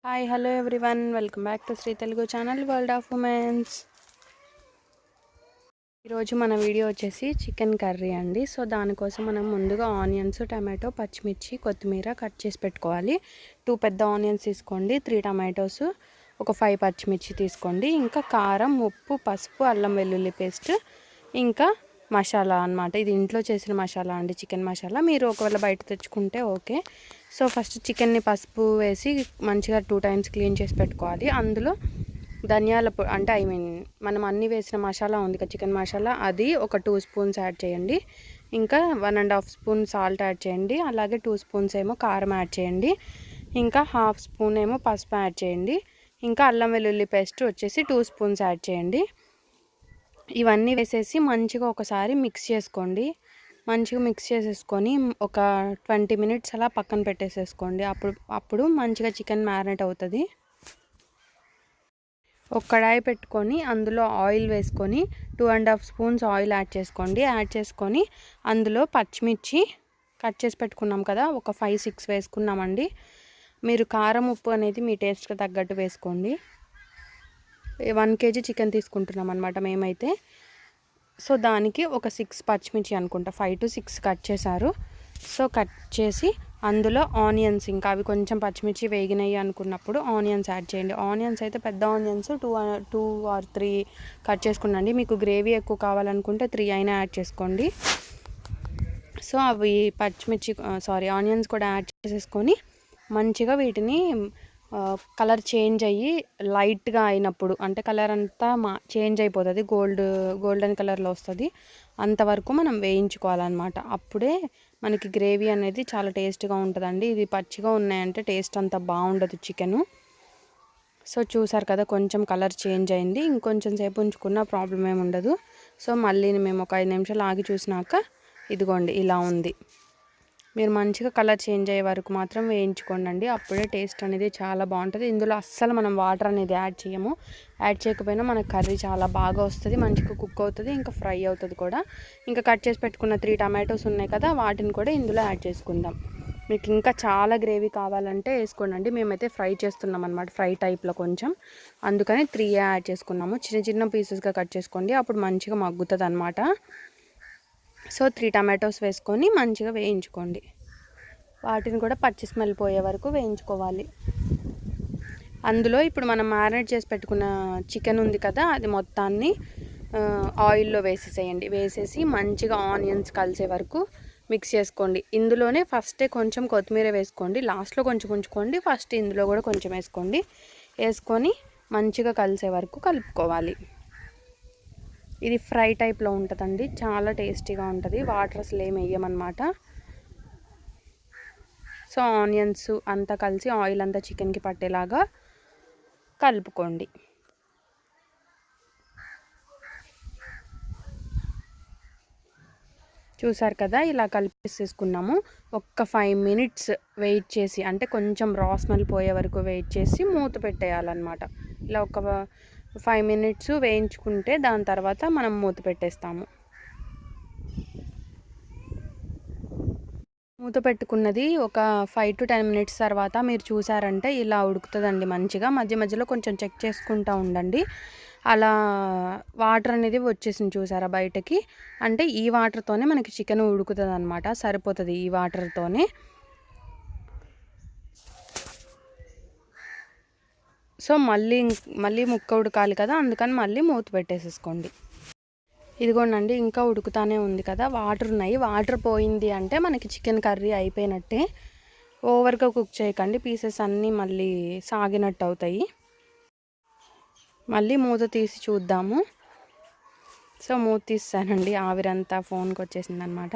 Hi hello everyone, welcome back to Sri Telugu channel world of womens. ఈరోజు మన video వచ్చేసి chicken curry అండి. So దానికోసం మనం ముందుగా ఆనియన్స్, టమాటో, పచ్చిమిర్చి, కొత్తిమీర కట్ చేసి పెట్టుకోవాలి. 2 పెద్ద ఆనియన్స్ తీసుకోండి, 3 టమాటోస్, ఒక 5 పచ్చిమిర్చి తీసుకోండి. ఇంకా కారం, ఉప్పు, పసుపు, అల్లం వెల్లుల్లి పేస్ట్, ఇంకా మసాలా అన్నమాట. ఇది ఇంట్లో చేసిన మసాలా అండి, చికెన్ మసాలా. మీరు ఒకవేళ బయట తెచ్చుకుంటే ఓకే. సో ఫస్ట్ చికెన్ని పసుపు వేసి మంచిగా 2 టైమ్స్ క్లీన్ చేసి పెట్టుకోవాలి. అందులో ధనియాల పొడి అంటే మనం అన్నీ వేసిన మసాలా ఉంది కదా, చికెన్ మసాలా, అది ఒక 2 స్పూన్స్ యాడ్ చేయండి. ఇంకా 1.5 స్పూన్ సాల్ట్ యాడ్ చేయండి. అలాగే 2 స్పూన్స్ ఏమో కారం యాడ్ చేయండి. ఇంకా 1/2 స్పూన్ ఏమో పసుపు యాడ్ చేయండి. ఇంకా అల్లం వెల్లుల్లి పేస్ట్ వచ్చేసి 2 స్పూన్స్ యాడ్ చేయండి. ఇవన్నీ వేసేసి మంచిగా ఒకసారి మిక్స్ చేసుకోండి. మంచిగా మిక్స్ చేసేసుకొని ఒక 20 మినిట్స్ అలా పక్కన పెట్టేసేసుకోండి. అప్పుడు మంచిగా చికెన్ మ్యారినేట్ అవుతుంది. ఒక కడాయి పెట్టుకొని అందులో ఆయిల్ వేసుకొని 2.5 స్పూన్స్ ఆయిల్ యాడ్ చేసుకోండి. యాడ్ చేసుకొని అందులో పచ్చిమిర్చి కట్ చేసి పెట్టుకున్నాం కదా, ఒక 5-6 వేసుకున్నామండి. మీరు కారం, ఉప్పు అనేది మీ టేస్ట్కి తగ్గట్టు వేసుకోండి. 1 kg చికెన్ తీసుకుంటున్నాం అనమాట మేమైతే. సో దానికి ఒక 6 పచ్చిమిర్చి అనుకుంటా, 5 to 6 కట్ చేశారు. సో కట్ చేసి అందులో ఆనియన్స్, ఇంకా అవి కొంచెం పచ్చిమిర్చి వేగినాయి అనుకున్నప్పుడు ఆనియన్స్ యాడ్ చేయండి. ఆనియన్స్ అయితే పెద్ద ఆనియన్స్ 2 or 3 కట్ చేసుకున్నాండి. మీకు గ్రేవీ ఎక్కువ కావాలనుకుంటే 3 అయినా యాడ్ చేసుకోండి. సో అవి ఆనియన్స్ కూడా యాడ్ చేసేసుకొని మంచిగా వీటిని కలర్ చేంజ్ అయ్యి లైట్గా అయినప్పుడు, అంటే కలర్ అంతా చేంజ్ అయిపోతుంది, గోల్డెన్ కలర్లో వస్తుంది. అంతవరకు మనం వేయించుకోవాలన్నమాట. అప్పుడే మనకి గ్రేవీ అనేది చాలా టేస్ట్గా ఉంటుందండి. ఇది పచ్చిగా ఉన్నాయంటే టేస్ట్ అంత బాగుండదు చికెను. సో చూసారు కదా, కొంచెం కలర్ చేంజ్ అయింది. ఇంకొంచెం సేపు ఉంచుకున్న ప్రాబ్లం ఏమి ఉండదు. సో మళ్ళీ మేము ఒక 5 నిమిషాలు ఆగి చూసినాక ఇదిగోండి ఇలా ఉంది. మీరు మంచిగా కలర్ చేంజ్ అయ్యే వరకు మాత్రం వేయించుకోండి. అప్పుడే టేస్ట్ అనేది చాలా బాగుంటుంది. ఇందులో అస్సలు మనం వాటర్ అనేది యాడ్ చేయము. యాడ్ చేయకపోయినా మన కర్రీ చాలా బాగా వస్తుంది, మంచిగా కుక్ అవుతుంది, ఇంకా ఫ్రై అవుతుంది కూడా. ఇంకా కట్ చేసి పెట్టుకున్న 3 టమాటోస్ ఉన్నాయి కదా, వాటిని కూడా ఇందులో యాడ్ చేసుకుందాం. మీకు ఇంకా చాలా గ్రేవీ కావాలంటే వేసుకోండి. మేమైతే ఫ్రై చేస్తున్నాం అనమాట, ఫ్రై టైప్లో కొంచెం, అందుకని 3 యాడ్ చేసుకున్నాము. చిన్న చిన్న పీసెస్గా కట్ చేసుకోండి, అప్పుడు మంచిగా మగ్గుతుంది అనమాట. సో 3 టమాటోస్ వేసుకొని మంచిగా వేయించుకోండి. వాటిని కూడా పచ్చి స్మెల్ పోయే వరకు వేయించుకోవాలి. అందులో ఇప్పుడు మనం మ్యారినేట్ చేసి పెట్టుకున్న చికెన్ ఉంది కదా, అది మొత్తాన్ని ఆయిల్లో వేసేసేయండి. వేసేసి మంచిగా ఆనియన్స్ కలిసే వరకు మిక్స్ చేసుకోండి. ఇందులోనే ఫస్టే కొంచెం కొత్తిమీర వేసుకోండి, లాస్ట్లో కొంచెం ఉంచుకోండి, ఫస్ట్ ఇందులో కూడా కొంచెం వేసుకోండి. వేసుకొని మంచిగా కలిసే వరకు కలుపుకోవాలి. ఇది ఫ్రై టైప్లో ఉంటుందండి, చాలా టేస్టీగా ఉంటుంది. వాటర్ అసలు ఏమి వేయమన్నమాట. సో ఆనియన్స్ అంతా కలిసి ఆయిల్ అంతా చికెన్కి పట్టేలాగా కలుపుకోండి. చూసారు కదా, ఇలా కలిపేసేసుకున్నాము. ఒక్క 5 మినిట్స్ వెయిట్ చేసి, అంటే కొంచెం రా స్మెల్ పోయే వరకు వెయిట్ చేసి మూత పెట్టేయాలన్నమాట. ఇలా ఒక 5 మినిట్స్ వేయించుకుంటే దాని తర్వాత మనం మూత పెట్టేస్తాము. మూత పెట్టుకున్నది ఒక 5 to 10 మినిట్స్ తర్వాత మీరు చూసారంటే ఇలా ఉడుకుతుందండి మంచిగా. మధ్య మధ్యలో కొంచెం చెక్ చేసుకుంటూ ఉండండి. అలా వాటర్ అనేది వచ్చేసింది చూసారా బయటకి, అంటే ఈ వాటర్తోనే మనకి చికెన్ ఉడుకుతుంది అనమాట. సరిపోతుంది ఈ వాటర్తోనే. సో మళ్ళీ ముక్క ఉడకాలి కదా, అందుకని మళ్ళీ మూత పెట్టేసేసుకోండి. ఇదిగోండి, ఇంకా ఉడుకుతానే ఉంది కదా, వాటర్ ఉన్నాయి. వాటర్ పోయింది అంటే మనకి చికెన్ కర్రీ అయిపోయినట్టే. ఓవర్గా కుక్ చేయకండి, పీసెస్ అన్నీ మళ్ళీ సాగినట్టు అవుతాయి. మళ్ళీ మూత తీసి చూద్దాము. సో మూత తీస్తానండి, ఆవిరంతా ఫోన్కి వచ్చేసింది అనమాట.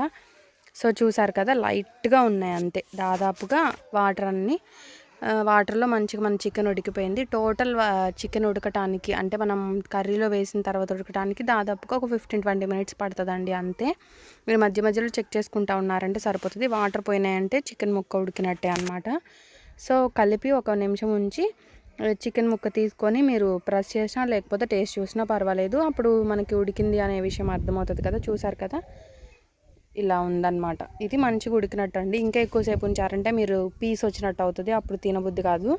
సో చూసారు కదా, లైట్గా ఉన్నాయి అంతే. దాదాపుగా వాటర్లో మంచిగా మన చికెన్ ఉడికిపోయింది. టోటల్ చికెన్ ఉడకటానికి, అంటే మనం కర్రీలో వేసిన తర్వాత ఉడకటానికి దాదాపుగా ఒక 15-20 మినిట్స్ పడుతుందండి అంతే. మీరు మధ్య మధ్యలో చెక్ చేసుకుంటూ ఉన్నారంటే సరిపోతుంది. వాటర్ పోయినాయంటే చికెన్ ముక్క ఉడికినట్టే అనమాట. సో కలిపి ఒక నిమిషం ఉంచి చికెన్ ముక్క తీసుకొని మీరు ప్రెస్ చేసినా లేకపోతే టేస్ట్ చూసినా పర్వాలేదు. అప్పుడు మనకి ఉడికింది అనే విషయం అర్థమవుతుంది కదా. చూసారు కదా, ఇలా ఉందన్నమాట. ఇది మంచిగా ఉడికినట్టు అండి. ఇంకా ఎక్కువసేపు ఉంచారంటే మీరు పీస్ వచ్చినట్టు అవుతుంది, అప్పుడు తినబుద్ధి కాదు.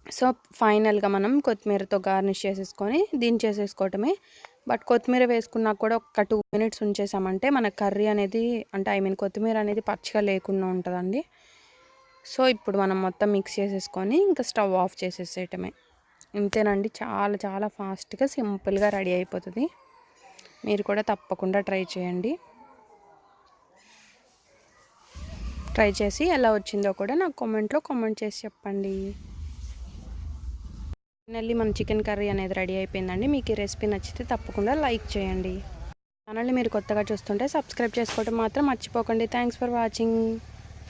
సో ఫైనల్గా మనం కొత్తిమీరతో గార్నిష్ చేసేసుకొని దించేసేసుకోవటమే. బట్ కొత్తిమీర వేసుకున్నాక కూడా ఒక 2 మినిట్స్ ఉంచేసామంటే మన కర్రీ అనేది అంటే కొత్తిమీర అనేది పచ్చిగా లేకుండా ఉంటుందండి. సో ఇప్పుడు మనం మొత్తం మిక్స్ చేసేసుకొని ఇంకా స్టవ్ ఆఫ్ చేసేసేయటమే. ఇంతేనండి, చాలా చాలా ఫాస్ట్గా సింపుల్గా రెడీ అయిపోతుంది. మీరు కూడా తప్పకుండా ట్రై చేయండి. ట్రై చేసి ఎలా వచ్చిందో కూడా నాకు కామెంట్ చేసి చెప్పండి. ఫైనల్లీ మన చికెన్ కర్రీ అనేది రెడీ అయిపోయిందండి. మీకు ఈ రెసిపీ నచ్చితే తప్పకుండా లైక్ చేయండి. ఛానల్ని మీరు కొత్తగా చూస్తుంటే సబ్స్క్రైబ్ చేసుకోవడం మాత్రం మర్చిపోకండి. Thanks for watching.